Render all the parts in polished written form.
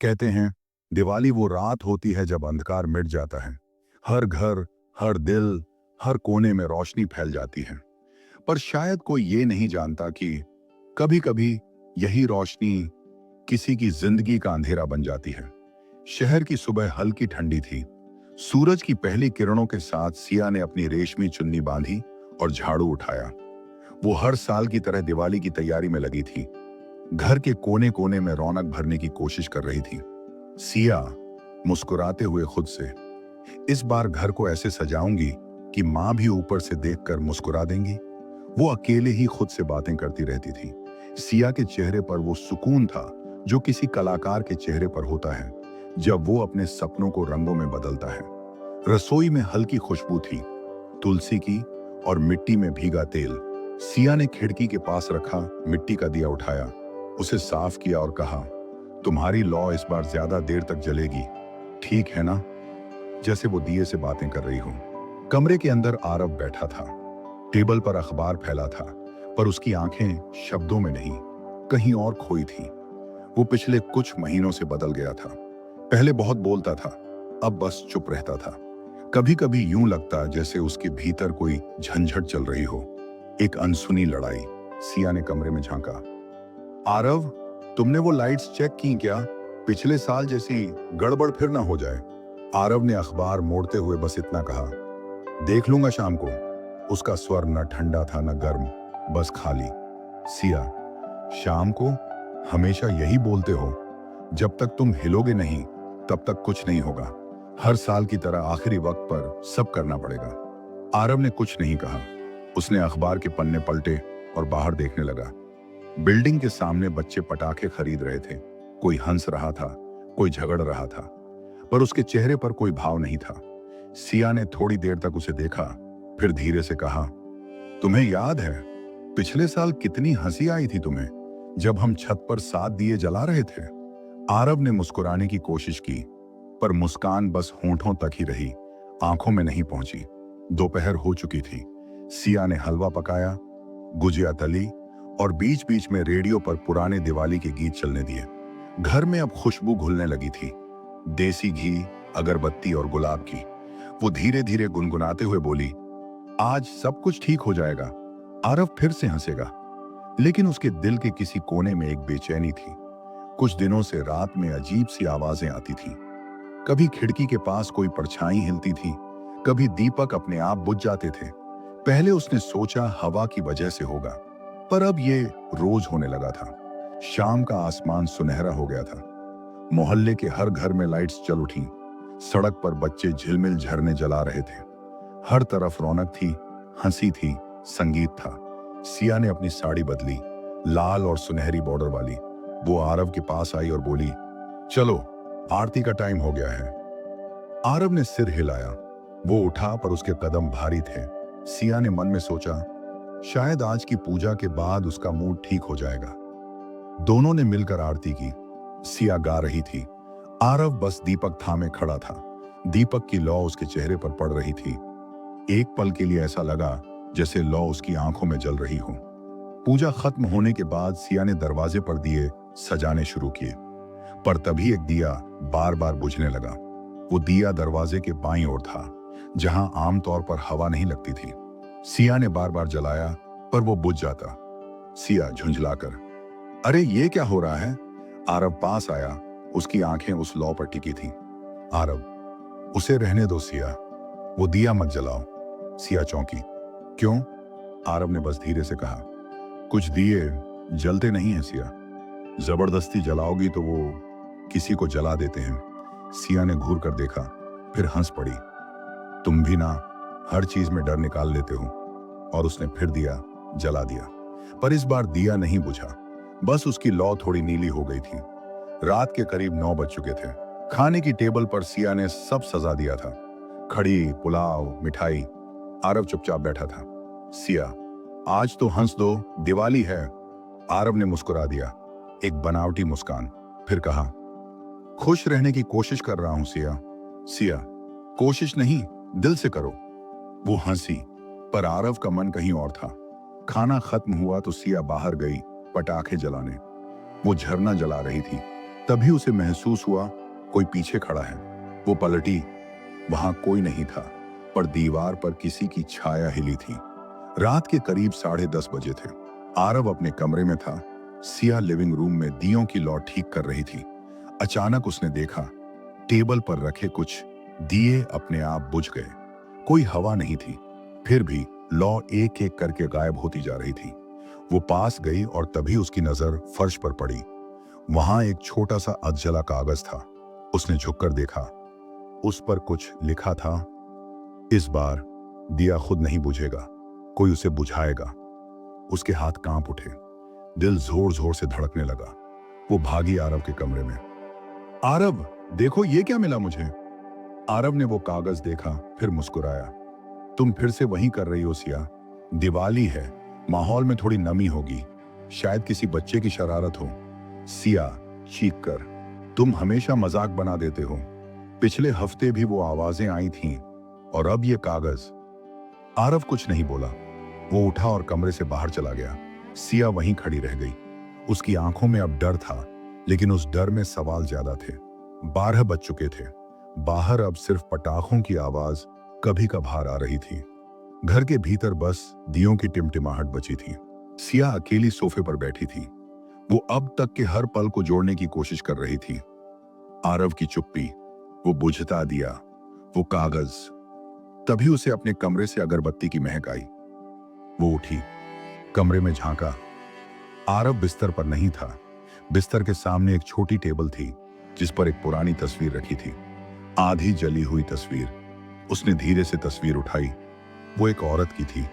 कहते हैं दिवाली वो रात होती है जब अंधकार मिट जाता है। हर घर, हर दिल, हर कोने में रोशनी फैल जाती है। पर शायद कोई ये नहीं जानता कि कभी कभी यही रोशनी किसी की जिंदगी का अंधेरा बन जाती है। शहर की सुबह हल्की ठंडी थी। सूरज की पहली किरणों के साथ सिया ने अपनी रेशमी चुन्नी बांधी और झाड़ू उठाया। वो हर साल की तरह दिवाली की तैयारी में लगी थी। घर के कोने कोने में रौनक भरने की कोशिश कर रही थी। सिया मुस्कुराते हुए खुद से, इस बार घर को ऐसे सजाऊंगी कि माँ भी ऊपर से देखकर मुस्कुरा देंगी। वो अकेले ही खुद से बातें करती रहती थी। सिया के चेहरे पर वो सुकून था जो किसी कलाकार के चेहरे पर होता है जब वो अपने सपनों को रंगों में बदलता है। रसोई में हल्की खुशबू थी, तुलसी की और मिट्टी में भीगा तेल। सिया ने खिड़की के पास रखा मिट्टी का दिया उठाया, उसे साफ किया और कहा, तुम्हारी लौ इस बार ज्यादा देर तक जलेगी, ठीक है ना? जैसे वो दिए से बातें कर रही हो। कमरे के अंदर आरव बैठा था। टेबल पर अखबार फैला था, पर उसकी आंखें शब्दों में नहीं, कहीं और खोई थी। वो पिछले कुछ महीनों से बदल गया था। पहले बहुत बोलता था, अब बस चुप रहता था। कभी कभी यूं लगता जैसे उसके भीतर कोई झंझट चल रही हो, एक अनसुनी लड़ाई। सिया ने कमरे में झांका। आरव, तुमने वो लाइट्स चेक की क्या? पिछले साल जैसी गड़बड़ फिर ना हो जाए। आरव ने अखबार मोड़ते हुए बस इतना कहा, देख लूंगा शाम को। उसका स्वर न ठंडा था न गर्म, बस खाली। सिया, शाम को? हमेशा यही बोलते हो। जब तक तुम हिलोगे नहीं तब तक कुछ नहीं होगा। हर साल की तरह आखिरी वक्त पर सब करना पड़ेगा। आरव ने कुछ नहीं कहा। उसने अखबार के पन्ने पलटे और बाहर देखने लगा। बिल्डिंग के सामने बच्चे पटाखे खरीद रहे थे। कोई हंस रहा था, कोई झगड़ रहा था, पर उसके चेहरे पर कोई भाव नहीं था। सिया ने थोड़ी देर तक उसे देखा, फिर धीरे से कहा, तुम्हें याद है पिछले साल कितनी हंसी आई थी तुम्हें जब हम छत पर 7 दिए जला रहे थे? आरव ने मुस्कुराने की कोशिश की, पर मुस्कान बस होंठों तक ही रही, आंखों में नहीं पहुंची। दोपहर हो चुकी थी। सिया ने हलवा पकाया, गुजिया तली और बीच बीच में रेडियो पर पुराने दिवाली के गीत चलने दिए। घर में अब खुशबू घुलने लगी थी, देसी घी, अगरबत्ती और गुलाब की। वो धीरे धीरे गुनगुनाते हुए बोली, आज सब कुछ ठीक हो जाएगा। आरव फिर से हंसेगा, लेकिन उसके दिल के किसी कोने में एक बेचैनी थी। कुछ दिनों से रात में अजीब सी आवाजें आती थीं। कभी खिड़की के पास कोई परछाई हिलती थी, कभी दीपक अपने आप बुझ जाते थे। पहले उसने सोचा हवा की वजह से होगा, पर अब ये रोज होने लगा था। शाम का आसमान सुनहरा हो गया था। मोहल्ले के हर घर में लाइट्स जल उठी। सड़क पर बच्चे झिलमिल झरने जला रहे थे। हर तरफ रौनक थी, हंसी थी, संगीत था। सिया ने अपनी साड़ी बदली, लाल और सुनहरी बॉर्डर वाली। वो आरव के पास आई और बोली, चलो आरती का टाइम हो गया है। आरव ने सिर हिलाया। वो उठा, पर उसके कदम भारी थे। सिया ने मन में सोचा, शायद आज की पूजा के बाद उसका मूड ठीक हो जाएगा। दोनों ने मिलकर आरती की। सिया गा रही थी, आरव बस दीपक थामे खड़ा था। दीपक की लौ उसके चेहरे पर पड़ रही थी। एक पल के लिए ऐसा लगा जैसे लौ उसकी आंखों में जल रही हो। पूजा खत्म होने के बाद सिया ने दरवाजे पर दिए सजाने शुरू किए, पर तभी एक दिया बार बार बुझने लगा। वो दिया दरवाजे के बाईं ओर था, जहां आमतौर पर हवा नहीं लगती थी। सिया ने बार बार जलाया, पर वो बुझ जाता। सिया झुंझलाकर, अरे ये क्या हो रहा है? आरव पास आया। उसकी आंखें उस लौ पर टिकी थीं। आरव, उसे रहने दो सिया, वो दिया मत जलाओ। सिया चौंकी, क्यों? आरव ने बस धीरे से कहा, कुछ दिए जलते नहीं हैं सिया, जबरदस्ती जलाओगी तो वो किसी को जला देते हैं। सिया ने घूर कर देखा, फिर हंस पड़ी, तुम भी ना हर चीज में डर निकाल लेते हो। और उसने फिर दिया जला दिया, पर इस बार दिया नहीं बुझा, बस उसकी लौ थोड़ी नीली हो गई थी। रात के करीब 9 बज चुके थे। खाने की टेबल पर सिया ने सब सजा दिया था, खड़ी, पुलाव, मिठाई। आरव चुपचाप बैठा था। सिया, आज तो हंस दो, दिवाली है। आरव ने मुस्कुरा दिया, एक बनावटी मुस्कान, फिर कहा, खुश रहने की कोशिश कर रहा हूं सिया। सिया, कोशिश नहीं, दिल से करो। वो हंसी, पर आरव का मन कहीं और था। खाना खत्म हुआ तो सिया बाहर गई पटाखे जलाने। वो झरना जला रही थी। तभी उसे महसूस हुआ कोई पीछे खड़ा है। वो पलटी, वहां कोई नहीं था, पर दीवार पर किसी की छाया हिली थी। रात के करीब 10:30 बजे थे। आरव अपने कमरे में था। सिया लिविंग रूम में दियों की लौ ठीक कर रही थी। अचानक उसने देखा टेबल पर रखे कुछ दिए अपने आप बुझ गए। कोई हवा नहीं थी, फिर भी लौ एक एक करके गायब होती जा रही थी। वो पास गई और तभी उसकी नजर फर्श पर पड़ी। वहां एक छोटा सा अधजला कागज था। उसने झुककर देखा, उस पर कुछ लिखा था, इस बार दिया खुद नहीं बुझेगा, कोई उसे बुझाएगा। उसके हाथ कांप उठे, दिल जोर जोर से धड़कने लगा। वो भागी आरव के कमरे में। आरव, देखो ये क्या मिला मुझे। आरव ने वो कागज देखा, फिर मुस्कुराया। तुम फिर से वही कर रही हो सिया। दिवाली है, माहौल में थोड़ी नमी होगी, शायद किसी बच्चे की शरारत हो। सिया चीख कर, तुम हमेशा मजाक बना देते हो। पिछले हफ्ते भी वो आवाजें आई थीं, और अब ये कागज। आरव कुछ नहीं बोला। वो उठा और कमरे से बाहर चला गया। सिया वहीं खड़ी रह गई। उसकी आंखों में अब डर था, लेकिन उस डर में सवाल ज्यादा थे। 12 बज चुके थे। बाहर अब सिर्फ पटाखों की आवाज कभी कभार आ रही थी। घर के भीतर बस दियों की टिमटिमाहट बची थी। सिया अकेली सोफे पर बैठी थी। वो अब तक के हर पल को जोड़ने की कोशिश कर रही थी। आरव की चुप्पी, वो बुझता दिया, वो कागज। तभी उसे अपने कमरे से अगरबत्ती की महक आई। वो उठी, कमरे में झांका। आरव बिस्तर पर नहीं था। बिस्तर के सामने एक छोटी टेबल थी, जिस पर एक पुरानी तस्वीर रखी थी, आधी जली हुई तस्वीर। उसने धीरे से तस्वीर उठाई। वो एक औरत की थी,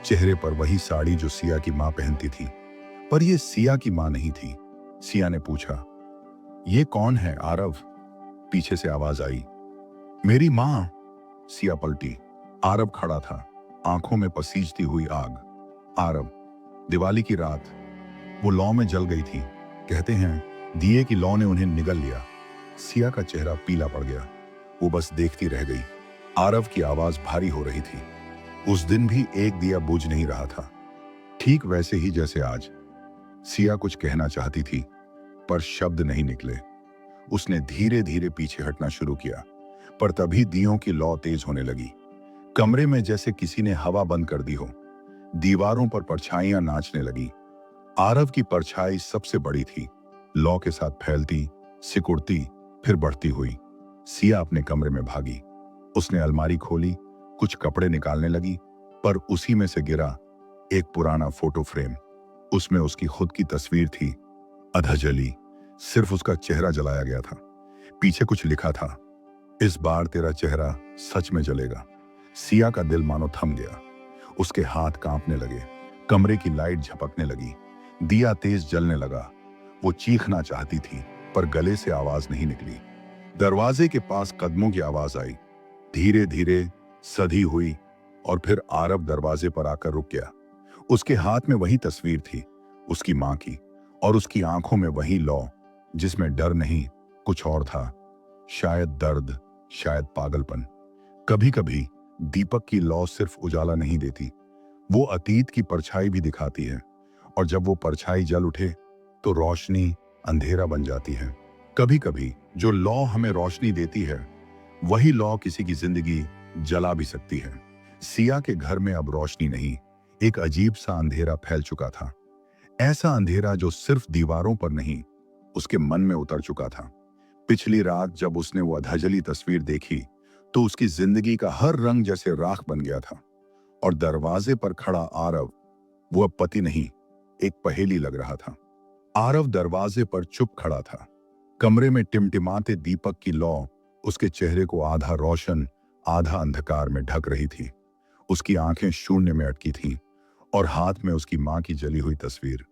चेहरे पर वही साड़ी जो सिया की मां पहनती थी, पर यह सिया की मां नहीं थी। सिया ने पूछा, ये कौन है आरव? पीछे से आवाज आई, मेरी मां। सिया पलटी। आरव खड़ा था, आंखों में पसीजती हुई आग। आरव, दिवाली की रात वो लौ में जल गई थी। कहते हैं दिए की लौ ने उन्हें निगल लिया। सिया का चेहरा पीला पड़ गया। वो बस देखती रह गई। आरव की आवाज भारी हो रही थी। उस दिन भी एक दिया बुझ नहीं रहा था, ठीक वैसे ही जैसे आज। सिया कुछ कहना चाहती थी, पर शब्द नहीं निकले। उसने धीरे धीरे पीछे हटना शुरू किया, पर तभी दियों की लौ तेज होने लगी। कमरे में जैसे किसी ने हवा बंद कर दी हो। दीवारों पर परछाइयां नाचने लगी। आरव की परछाई सबसे बड़ी थी, लौ के साथ फैलती, सिकुड़ती, फिर बढ़ती हुई। सिया अपने कमरे में भागी। उसने अलमारी खोली, कुछ कपड़े निकालने लगी, पर उसी में से गिरा एक पुराना फोटो फ्रेम। उसमें उसकी खुद की तस्वीर थी, अधा जली, सिर्फ उसका चेहरा जलाया गया था। पीछे कुछ लिखा था, इस बार तेरा चेहरा सच में जलेगा। सिया का दिल मानो थम गया। उसके हाथ कांपने लगे, कमरे की लाइट झपकने लगी, दिया तेज जलने लगा। वो चीखना चाहती थी, पर गले से आवाज नहीं निकली। दरवाजे के पास कदमों की आवाज आई, धीरे धीरे, सधी हुई, और फिर आरव दरवाजे पर आकर रुक गया। उसके हाथ में वही तस्वीर थी, उसकी मां की, और उसकी आंखों में वही लौ, जिसमें डर नहीं, कुछ और था। शायद दर्द, शायद पागलपन। कभी कभी दीपक की लौ सिर्फ उजाला नहीं देती, वो अतीत की परछाई भी दिखाती है, और जब वो परछाई जल उठे तो रोशनी अंधेरा बन जाती है। कभी कभी जो लौ हमें रोशनी देती है, वही लौ किसी की जिंदगी जला भी सकती है। सिया के घर में अब रोशनी नहीं, एक अजीब सा अंधेरा फैल चुका था। ऐसा अंधेरा जो सिर्फ दीवारों पर नहीं, उसके मन में उतर चुका था। पिछली रात जब उसने वो अधजली तस्वीर देखी, तो उसकी जिंदगी का हर रंग जैसे राख बन गया था। और दरवाजे पर खड़ा आरव, वो अब पति नहीं, एक पहेली लग रहा था। आरव दरवाजे पर चुप खड़ा था। कमरे में टिमटिमाते दीपक की लौ उसके चेहरे को आधा रोशन, आधा अंधकार में ढक रही थी। उसकी आंखें शून्य में अटकी थीं, और हाथ में उसकी मां की जली हुई तस्वीर।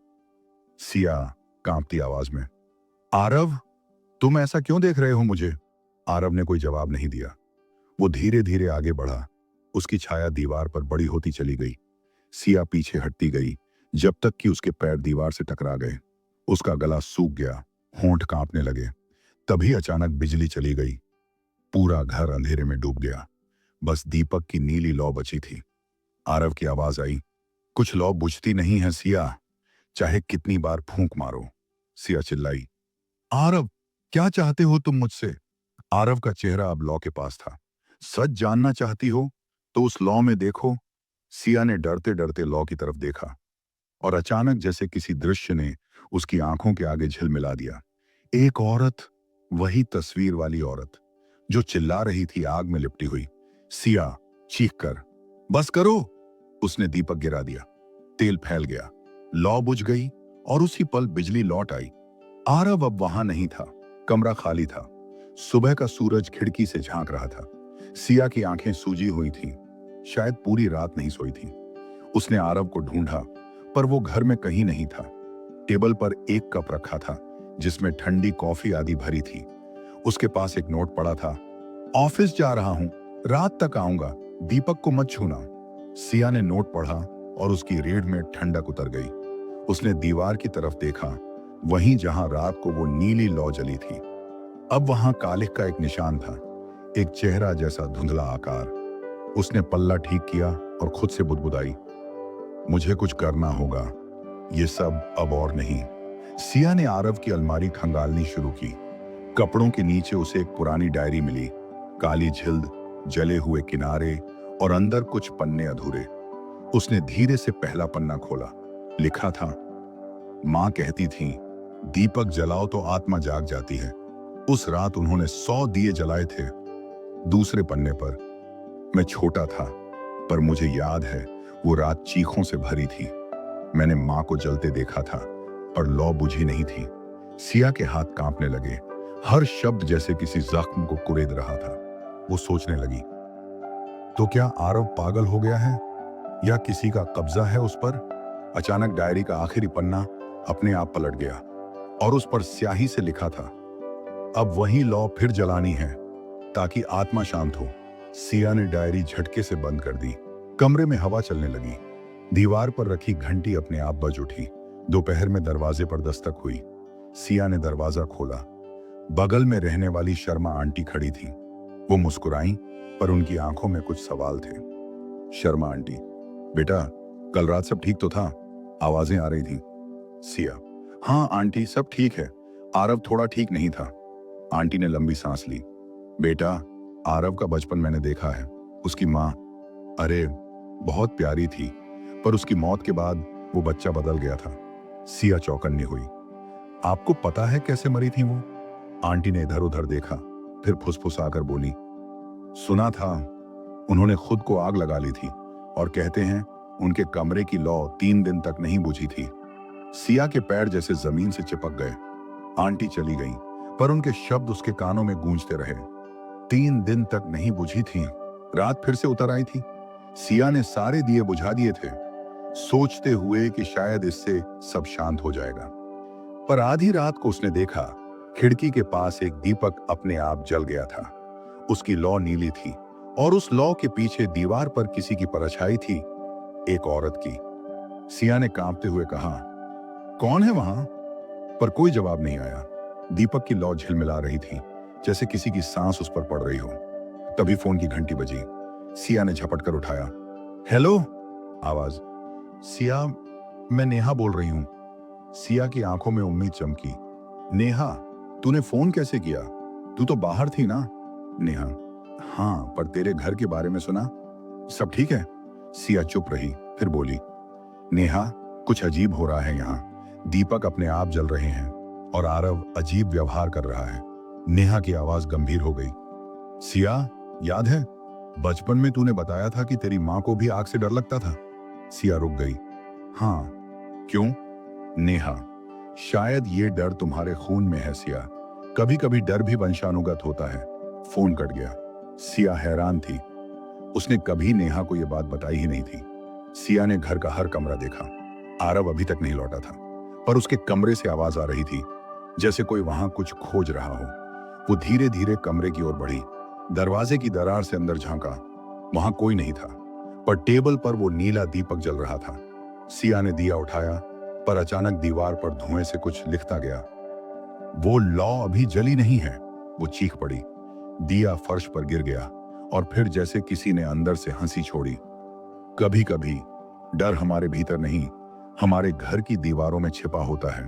सिया कांपती आवाज में, आरव, तुम ऐसा क्यों देख रहे हो मुझे? आरव ने कोई जवाब नहीं दिया। वो धीरे धीरे आगे बढ़ा। उसकी छाया दीवार पर बड़ी होती चली गई। सिया पीछे हटती गई, जब तक कि उसके पैर दीवार से टकरा गए। उसका गला सूख गया, होंठ कांपने लगे। तभी अचानक बिजली चली गई। पूरा घर अंधेरे में डूब गया। बस दीपक की नीली लौ बची थी। आरव की आवाज आई, कुछ लौ बुझती नहीं है सिया, चाहे कितनी बार फूंक मारो। सिया चिल्लाई, आरव, क्या चाहते हो तुम मुझसे? आरव का चेहरा अब लॉ के पास था। सच जानना चाहती हो तो उस लॉ में देखो। सिया ने डरते डरते लॉ की तरफ देखा और अचानक जैसे किसी दृश्य ने उसकी आंखों के आगे झिलमिला दिया। एक औरत, वही तस्वीर वाली औरत जो चिल्ला रही थी आग में लिपटी हुई। सिया चीख कर, बस करो, उसने दीपक गिरा दिया। तेल फैल गया, लौ बुझ गई और उसी पल बिजली लौट आई। आरव अब वहां नहीं था, कमरा खाली था। सुबह का सूरज खिड़की से झांक रहा था। सिया की आंखें सूजी हुई थीं, शायद पूरी रात नहीं सोई थी। उसने आरव को ढूंढा, पर वो घर में कहीं नहीं था। टेबल पर एक कप रखा था जिसमें ठंडी कॉफी आदि भरी थी। उसके पास एक नोट पड़ा था, ऑफिस जा रहा हूं, रात तक आऊंगा, दीपक को मत छूना। सिया ने नोट पढ़ा और उसकी रीढ़ में ठंडक उतर गई। उसने दीवार की तरफ देखा, वहीं जहां रात को वो नीली लौ जली थी। अब वहां कालिख का एक निशान था, एक चेहरा जैसा धुंधला आकार। उसने पल्ला ठीक किया और खुद से बुदबुदाई, मुझे कुछ करना होगा, ये सब अब और नहीं। सिया ने आरव की अलमारी खंगालनी शुरू की। कपड़ों के नीचे उसे एक पुरानी डायरी मिली, काली झिल्द, जले हुए किनारे और अंदर कुछ पन्ने अधूरे। उसने धीरे से पहला पन्ना खोला। लिखा था, मां कहती थी दीपक जलाओ तो आत्मा जाग जाती है। उस रात उन्होंने 100 दिए जलाए थे। दूसरे पन्ने पर, मैं छोटा था पर मुझे याद है वो रात चीखों से भरी थी। मैंने मां को जलते देखा था पर लौ बुझी नहीं थी। सिया के हाथ कांपने लगे, हर शब्द जैसे किसी जख्म को कुरेद रहा था। वो सोचने लगी, तो क्या आरव पागल हो गया है या किसी का कब्जा है उस पर? अचानक डायरी का आखिरी पन्ना अपने आप पलट गया और उस पर स्याही से लिखा था, अब वही लौ फिर जलानी है ताकि आत्मा शांत हो। सिया ने डायरी झटके से बंद कर दी। कमरे में हवा चलने लगी। दीवार पर रखी घंटी अपने आप बज उठी। दोपहर में दरवाजे पर दस्तक हुई। सिया ने दरवाजा खोला। बगल में रहने वाली शर्मा आंटी खड़ी थी। वो मुस्कुराई पर उनकी आंखों में कुछ सवाल थे। शर्मा आंटी, बेटा कल रात सब ठीक तो था? आवाजें आ रही थी। सिया, हाँ आंटी सब ठीक है, आरव थोड़ा ठीक नहीं था। आंटी ने लंबी सांस ली। बेटा आरव का बचपन मैंने देखा है। उसकी माँ, अरे बहुत प्यारी थी, पर उसकी मौत के बाद वो बच्चा बदल गया था। सिया चौकन्नी हुई। आपको पता है कैसे मरी थी वो? आंटी ने इधर उधर देखा, फिर फुसफुसाकर बोली, सुना था उन्होंने खुद को आग लगा ली थी और कहते हैं उनके कमरे की लौ 3 दिन तक नहीं बुझी थी। सिया के पैर जैसे जमीन से चिपक गए। आंटी चली गई पर उनके शब्द उसके कानों में गूंजते रहे। 3 दिन तक नहीं बुझी थी, रात फिर से उतर आई थी। सिया ने सारे दिए बुझा दिए थे, सोचते हुए कि शायद इससे सब शांत हो जाएगा। पर आधी रात को उसने देखा, खिड़की के पास एक दीपक अपने आप जल गया था। उसकी लौ नीली थी और उस लौ के पीछे दीवार पर किसी की परछाई थी, एक औरत की। सिया ने कांपते हुए कहा, कौन है वहां? पर कोई जवाब नहीं आया। दीपक की लौ झिलमिला रही थी, जैसे किसी की सांस उस पर पड़ रही हो। तभी फोन की घंटी बजी। सिया ने झपट कर उठाया। हेलो, आवाज। सिया, मैं नेहा बोल रही हूं। सिया की आंखों में उम्मीद चमकी। नेहा, तूने फोन कैसे किया? तू तो बाहर थी ना? नेहा, हाँ, पर तेरे घर के बारे में सुना, सब ठीक है? सिया चुप रही, फिर बोली, नेहा, कुछ अजीब हो रहा है यहाँ। दीपक अपने आप जल रहे हैं और आरव अजीब व्यवहार कर रहा है। नेहा की आवाज गंभीर हो गई। सिया, याद है बचपन में तूने बताया था कि तेरी माँ को भी आग से डर लगता था? सिया रुक गई। हाँ, क्यों? नेहा, शायद ये डर तुम्हारे खून में है सिया। कभी कभी डर भी वंशानुगत होता है। फोन कट गया। सिया हैरान थी, उसने कभी नेहा को यह बात बताई ही नहीं थी। सिया ने घर का हर कमरा देखा। आरव अभी तक नहीं लौटा था, पर उसके कमरे से आवाज आ रही थी, जैसे कोई वहां कुछ खोज रहा हो। वो धीरे धीरे कमरे की ओर बढ़ी। दरवाजे की दरार से अंदर झांका। वहां कोई नहीं था, पर टेबल पर वो नीला दीपक जल रहा था। सिया ने दिया उठाया, पर अचानक दीवार पर धुएं से कुछ लिखता गया। वो लौ अभी जली नहीं है। वो चीख पड़ी। दिया फर्श पर गिर गया और फिर जैसे किसी ने अंदर से हंसी छोड़ी। कभी कभी डर हमारे भीतर नहीं, हमारे घर की दीवारों में छिपा होता है,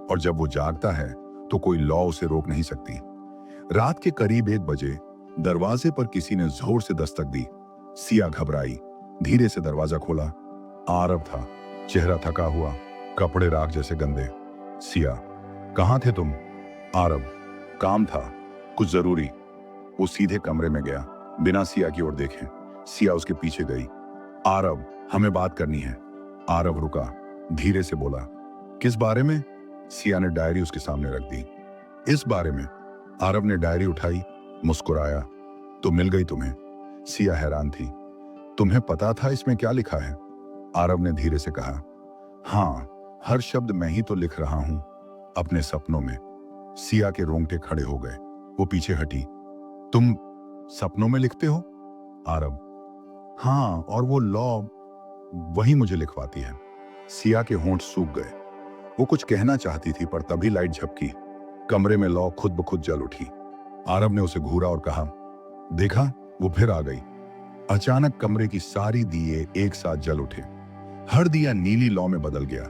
और जब वो जागता है तो कोई लॉ उसे रोक नहीं सकती। रात के करीब 1 बजे दरवाजे पर किसी ने जोर से दस्तक दी। सिया घबराई, धीरे से दरवाजा खोला। आरव था, चेहरा थका हुआ, कपड़े राख जैसे गंदे। सिया, कहाँ थे तुम? आरव, काम था, कुछ जरूरी। वो सीधे कमरे में गया, बिना सिया की ओर देखे। सिया उसके पीछे गई। आरव, हमें बात करनी है। आरव रुका, धीरे से बोला, किस बारे में? सिया ने डायरी उसके सामने रख दी। इस बारे में। आरव ने डायरी उठाई, मुस्कुराया। तो मिल गई तुम्हें? सिया हैरान थी। तुम्हें पता था इसमें क्या लिखा है? आरव ने धीरे से कहा, हाँ, हर शब्द मैं ही तो लिख रहा हूं, अपने सपनों में। सिया के रोंगटे खड़े हो गए। वो पीछे हटी। तुम सपनों में लिखते हो? आरव, हाँ, और वो लॉ वही मुझे लिखवाती है। सिया के होंठ सूख गए। वो कुछ कहना चाहती थी, पर तभी लाइट झपकी। कमरे में लॉ खुद ब खुद जल उठी। आरव ने उसे घूरा और कहा, देखा, वो फिर आ गई। अचानक कमरे की सारी दिए एक साथ जल उठे। हर दिया नीली लौ में बदल गया।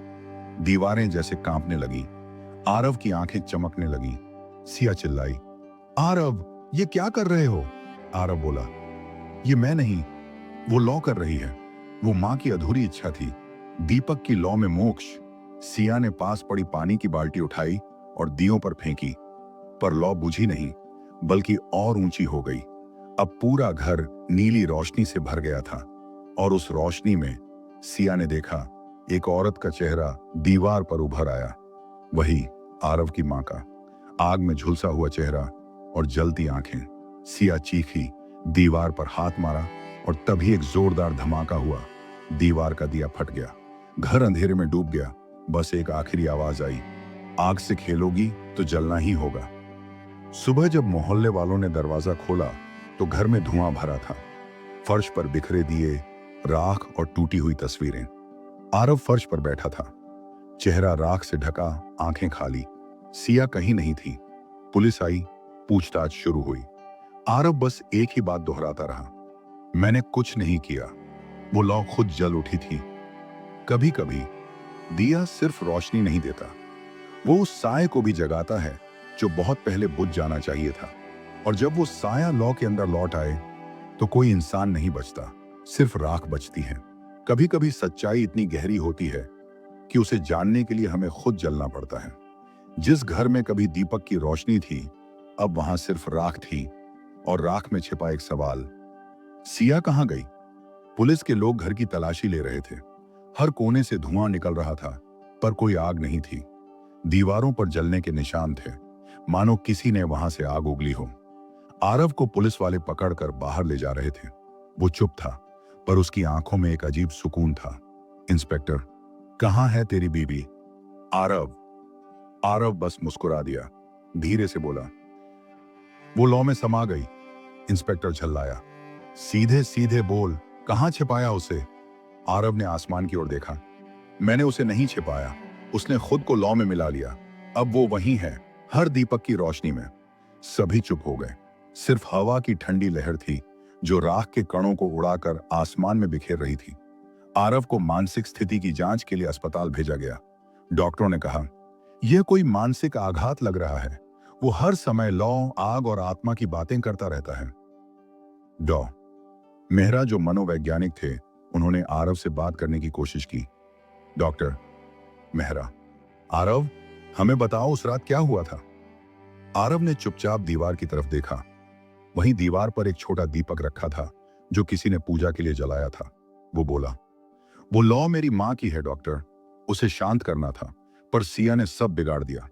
दीवारें जैसे कांपने लगी। आरव की आंखें चमकने लगी। सिया चिल्लाई, आरव, ये क्या कर रहे हो? आरव बोला, ये मैं नहीं, वो लौ कर रही है। वो मां की अधूरी इच्छा थी, दीपक की लौ में मोक्ष। सिया ने पास पड़ी पानी की बाल्टी उठाई और दियों पर फेंकी, पर लौ बुझी नहीं, बल्कि और ऊंची हो गई। अब पूरा घर नीली रोशनी से भर गया था, और उस रोशनी में सिया ने देखा एक औरत का चेहरा दीवार पर उभर आया। वही आरव की मां का, आग में झुलसा हुआ चेहरा और जलती आंखें। सिया चीखी, दीवार पर हाथ मारा, और तभी एक जोरदार धमाका हुआ। दीवार का दिया फट गया। घर अंधेरे में डूब गया। बस एक आखिरी आवाज आई, आग से खेलोगी तो जलना ही होगा। सुबह जब मोहल्ले वालों ने दरवाजा खोला तो घर में धुआं भरा था। फर्श पर बिखरे दिए, राख और टूटी हुई तस्वीरें। आरव फर्श पर बैठा था, चेहरा राख से ढका, आंखें खाली। सिया कहीं नहीं थी। पुलिस आई, पूछताछ शुरू हुई। आरव बस एक ही बात दोहराता रहा, मैंने कुछ नहीं किया। वो लौ खुद जल उठी थी। कभी कभी दिया सिर्फ रोशनी नहीं देता, वो उस साए को भी जगाता है जो बहुत पहले बुझ जाना चाहिए था। और जब वो साया लौ के अंदर लौट आए तो कोई इंसान नहीं बचता, सिर्फ राख बचती है। कभी कभी सच्चाई इतनी गहरी होती है कि उसे जानने के लिए हमें खुद जलना पड़ता है। जिस घर में कभी दीपक की रोशनी थी, अब वहां सिर्फ राख थी, और राख में छिपा एक सवाल, सिया कहां गई? पुलिस के लोग घर की तलाशी ले रहे थे। हर कोने से धुआं निकल रहा था, पर कोई आग नहीं थी। दीवारों पर जलने के निशान थे, मानो किसी ने वहां से आग उगली हो। आरव को पुलिस वाले पकड़कर बाहर ले जा रहे थे। वो चुप था, पर उसकी आंखों में एक अजीब सुकून था। इंस्पेक्टर, कहां है तेरी बीबी? आरव आरव बस मुस्कुरा दिया, धीरे से बोला, वो लौ में समा गई। इंस्पेक्टर झल्लाया, सीधे सीधे बोल, कहां छिपाया उसे? आरव ने आसमान की ओर देखा। मैंने उसे नहीं छिपाया, उसने खुद को लौ में मिला लिया। अब वो वहीं है, हर दीपक की रोशनी में। सभी चुप हो गए। सिर्फ हवा की ठंडी लहर थी जो राख के कणों को उड़ाकर आसमान में बिखेर रही थी। आरव को मानसिक स्थिति की जांच के लिए अस्पताल भेजा गया। डॉक्टरों ने कहा, यह कोई मानसिक आघात लग रहा है। वो हर समय लौ, आग और आत्मा की बातें करता रहता है। डॉ मेहरा जो मनोवैज्ञानिक थे, उन्होंने आरव से बात करने की कोशिश की। डॉक्टर मेहरा, आरव, हमें बताओ उस रात क्या हुआ था? आरव ने चुपचाप दीवार की तरफ देखा। वहीं दीवार पर एक छोटा दीपक रखा था जो किसी ने पूजा के लिए जलाया था। वो बोला, वो लौ मेरी मां की है डॉक्टर, उसे शांत करना था, पर सिया ने सब बिगाड़ दिया।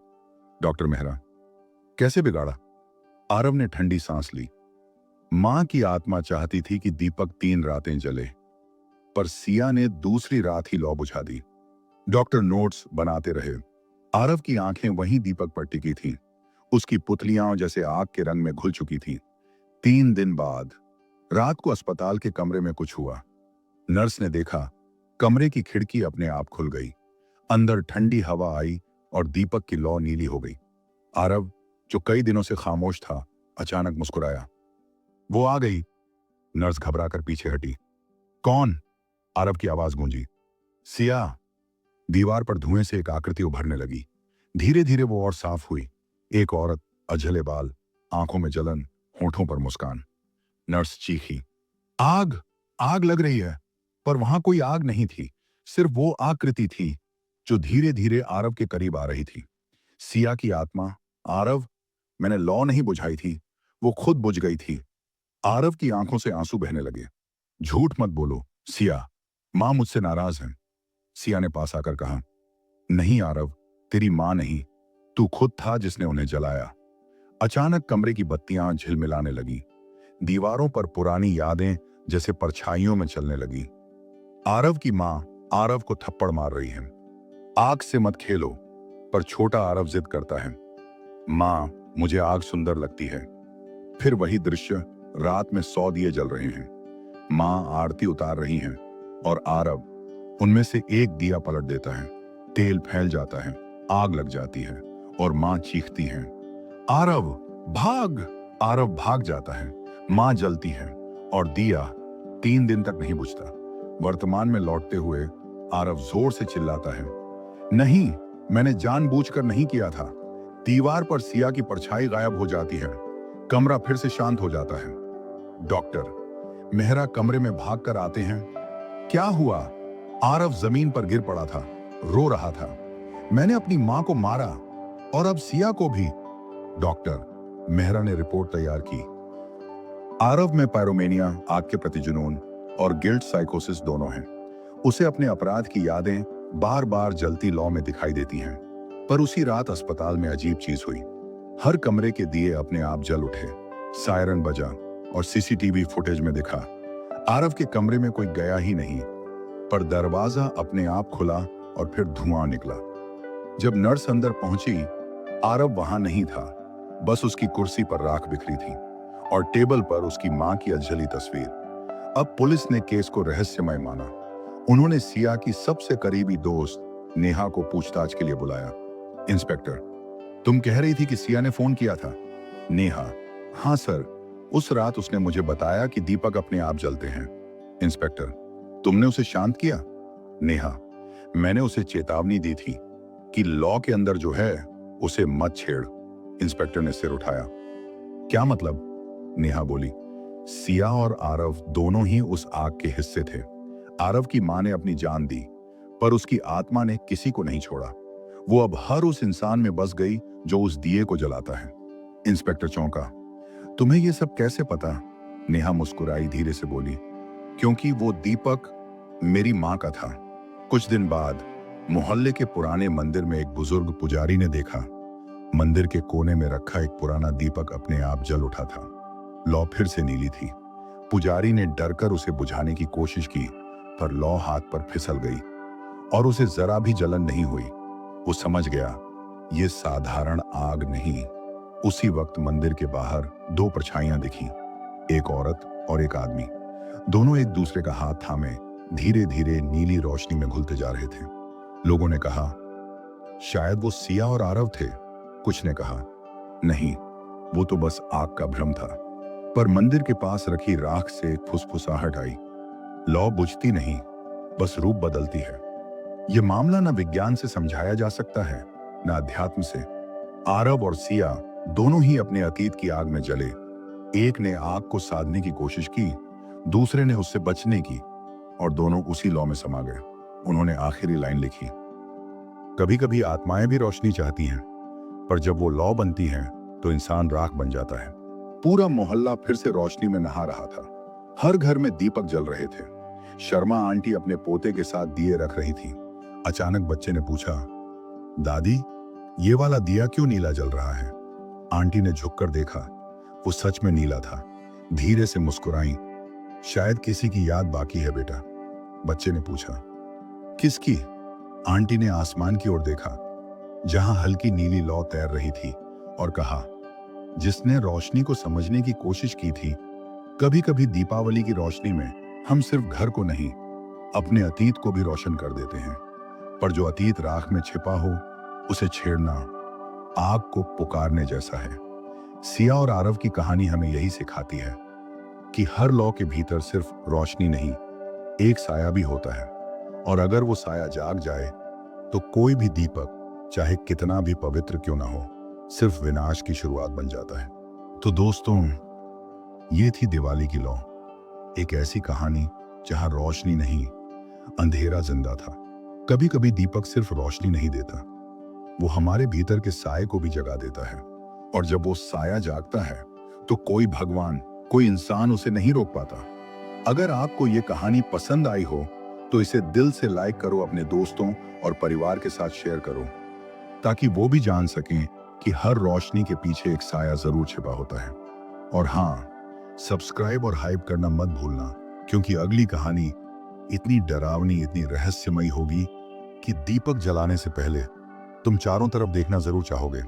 डॉक्टर मेहरा, कैसे बिगाड़ा? आरव ने ठंडी सांस ली। मां की आत्मा चाहती थी कि दीपक 3 रातें जले, पर सिया ने दूसरी रात ही लौ बुझा दी। डॉक्टर नोट्स बनाते रहे। आरव की आंखें वहीं दीपक पर टिकी थीं। उसकी पुतलियां जैसे आग के रंग में घुल चुकी थीं। 3 दिन बाद रात को अस्पताल के कमरे में कुछ हुआ। नर्स ने देखा, कमरे की खिड़की अपने आप खुल गई। अंदर ठंडी हवा आई और दीपक की लौ नीली हो गई। आरव, जो कई दिनों से खामोश था, अचानक मुस्कुराया। वो आ गई। नर्स घबराकर पीछे हटी। कौन? आरव की आवाज गूंजी। सिया। दीवार पर धुएं से एक आकृति उभरने लगी। धीरे धीरे वो और साफ हुई। एक औरत, अझले बाल, आंखों में जलन, होठों पर मुस्कान। नर्स चीखी, आग, आग लग रही है। पर वहां कोई आग नहीं थी, सिर्फ वो आकृति थी जो धीरे धीरे आरव के करीब आ रही थी। सिया की आत्मा। आरव, मैंने लौ नहीं बुझाई थी, वो खुद बुझ गई थी। आरव की आंखों से आंसू बहने लगे। झूठ मत बोलो सिया, मां मुझसे नाराज है। सिया ने पास आकर कहा, नहीं आरव, तेरी मां नहीं, तू खुद था जिसने उन्हें जलाया। अचानक कमरे की बत्तियां झिलमिलाने लगी। दीवारों पर पुरानी यादें जैसे परछाइयों में चलने लगी। आरव की मां आरव को थप्पड़ मार रही है। आग से मत खेलो। पर छोटा आरव जिद करता है, मां, मुझे आग सुंदर लगती है। फिर वही दृश्य, रात में 100 दिए जल रहे हैं। मां आरती उतार रही हैं और आरव उनमें से एक दिया पलट देता है। तेल फैल जाता है, आग लग जाती है और मां चीखती है, आरव भाग। आरव भाग जाता है। मां जलती है और दिया 3 दिन तक नहीं बुझता। वर्तमान में लौटते हुए आरव जोर से चिल्लाता है, नहीं, मैंने जानबूझकर नहीं किया था। दीवार पर सिया की परछाई गायब हो जाती है। कमरा फिर से शांत हो जाता है। डॉक्टर मेहरा कमरे में भागकर आते हैं। क्या हुआ? आरव जमीन पर गिर पड़ा था, रो रहा था। मैंने अपनी मां को मारा और अब सिया को भी। डॉक्टर मेहरा ने रिपोर्ट तैयार की। आरव में पायरोमेनिया, आग के प्रति जुनून और गिल्ट साइकोसिस दोनों हैं। उसे अपने अपराध की यादें बार बार जलती लौ में दिखाई देती हैं। पर उसी रात अस्पताल में अजीब चीज हुई। हर कमरे के दिए अपने आप जल उठे। सायरन बजा और सीसीटीवी फुटेज में दिखा आरव के कमरे में कोई गया ही नहीं, पर दरवाजा अपने आप खुला और फिर धुआं निकला। जब नर्स अंदर पहुंची, आरव वहां नहीं था, बस उसकी कुर्सी पर राख बिखरी थी और टेबल पर उसकी मां की अधजली तस्वीर। अब पुलिस ने केस को रहस्यमय माना। उन्होंने सिया की सबसे करीबी दोस्त नेहा को पूछताछ के लिए बुलाया। इंस्पेक्टर, तुम कह रही थी कि सिया ने फोन किया था? नेहा, हाँ सर, उस रात उसने मुझे बताया कि दीपक अपने आप जलते हैं। इंस्पेक्टर, तुमने उसे शांत किया? नेहा, मैंने उसे चेतावनी दी थी कि लॉ के अंदर जो है उसे मत छेड़। इंस्पेक्टर ने सिर उठाया। क्या मतलब? नेहा बोली, सिया और आरव दोनों ही उस आग के हिस्से थे। आरव की मां ने अपनी जान दी, पर उसकी आत्मा ने किसी को नहीं छोड़ा। वो अब हर उस इंसान में बस गई जो उस दिए को जलाता है। इंस्पेक्टर चौंका। तुम्हें ये सब कैसे पता? नेहा मुस्कुराई, धीरे से बोली, क्योंकि वो दीपक मेरी मां का था। कुछ दिन बाद मोहल्ले के पुराने मंदिर में एक बुजुर्ग पुजारी ने देखा। मंदिर के कोने में रखा एक पुराना दीपक अपने आप जल उठा था। लौ फिर से नीली थी। पुजारी ने डरकर उसे बुझाने की कोशिश की, पर लौ हाथ पर फिसल गई और उसे जरा भी जलन नहीं हुई। वो समझ गया, ये साधारण आग नहीं। उसी वक्त मंदिर के बाहर 2 परछाइयां दिखीं, एक औरत और एक आदमी। दोनों एक दूसरे का हाथ थामे धीरे धीरे नीली रोशनी में घुलते जा रहे थे। लोगों ने कहा, शायद वो सिया और आरव थे। कुछ ने कहा, नहीं, वो तो बस आग का भ्रम था। पर मंदिर के पास रखी राख से एक फुसफुसाहट आई। लौ बुझती नहीं, बस रूप बदलती है। यह मामला न विज्ञान से समझाया जा सकता है, न अध्यात्म से। आरव और सिया दोनों ही अपने अतीत की आग में जले। एक ने आग को साधने की कोशिश की, दूसरे ने उससे बचने की, और दोनों उसी लौ में समा गए। उन्होंने आखिरी लाइन लिखी, कभी कभी आत्माएं भी रोशनी चाहती हैं, पर जब वो लौ बनती हैं तो इंसान राख बन जाता है। पूरा मोहल्ला फिर से रोशनी में नहा रहा था। हर घर में दीपक जल रहे थे। शर्मा आंटी अपने पोते के साथ दिए रख रही थी। अचानक बच्चे ने पूछा, दादी, ये वाला दिया क्यों नीला जल रहा है? आंटी ने झुककर देखा, वो सच में नीला था। धीरे से मुस्कुराई, शायद किसी की याद बाकी है बेटा। बच्चे ने पूछा, किसकी? आंटी ने आसमान की ओर देखा, जहां हल्की नीली लौ तैर रही थी, और कहा, जिसने रोशनी को समझने की कोशिश की थी। कभी कभी दीपावली की रोशनी में हम सिर्फ घर को नहीं, अपने अतीत को भी रोशन कर देते हैं। पर जो अतीत राख में छिपा हो, उसे छेड़ना आग को पुकारने जैसा है। सिया और आरव की कहानी हमें यही सिखाती है कि हर लौ के भीतर सिर्फ रोशनी नहीं, एक साया भी होता है। और अगर वो साया जाग जाए तो कोई भी दीपक, चाहे कितना भी पवित्र क्यों ना हो, सिर्फ विनाश की शुरुआत बन जाता है। तो दोस्तों, ये थी दिवाली की लौ, एक ऐसी कहानी जहां रोशनी नहीं, अंधेरा जिंदा था। कभी कभी दीपक सिर्फ रोशनी नहीं देता, वो हमारे भीतर के साये को भी जगा देता है। और जब वो साया जागता है तो कोई भगवान, कोई इंसान उसे नहीं रोक पाता। अगर आपको ये कहानी पसंद आई हो तो इसे दिल से लाइक करो, अपने दोस्तों और परिवार के साथ शेयर करो, ताकि वो भी जान सकें कि हर रोशनी के पीछे एक साया जरूर छिपा होता है। और हाँ, सब्सक्राइब और हाइप करना मत भूलना, क्योंकि अगली कहानी इतनी डरावनी, इतनी रहस्यमयी होगी कि दीपक जलाने से पहले तुम चारों तरफ देखना जरूर चाहोगे।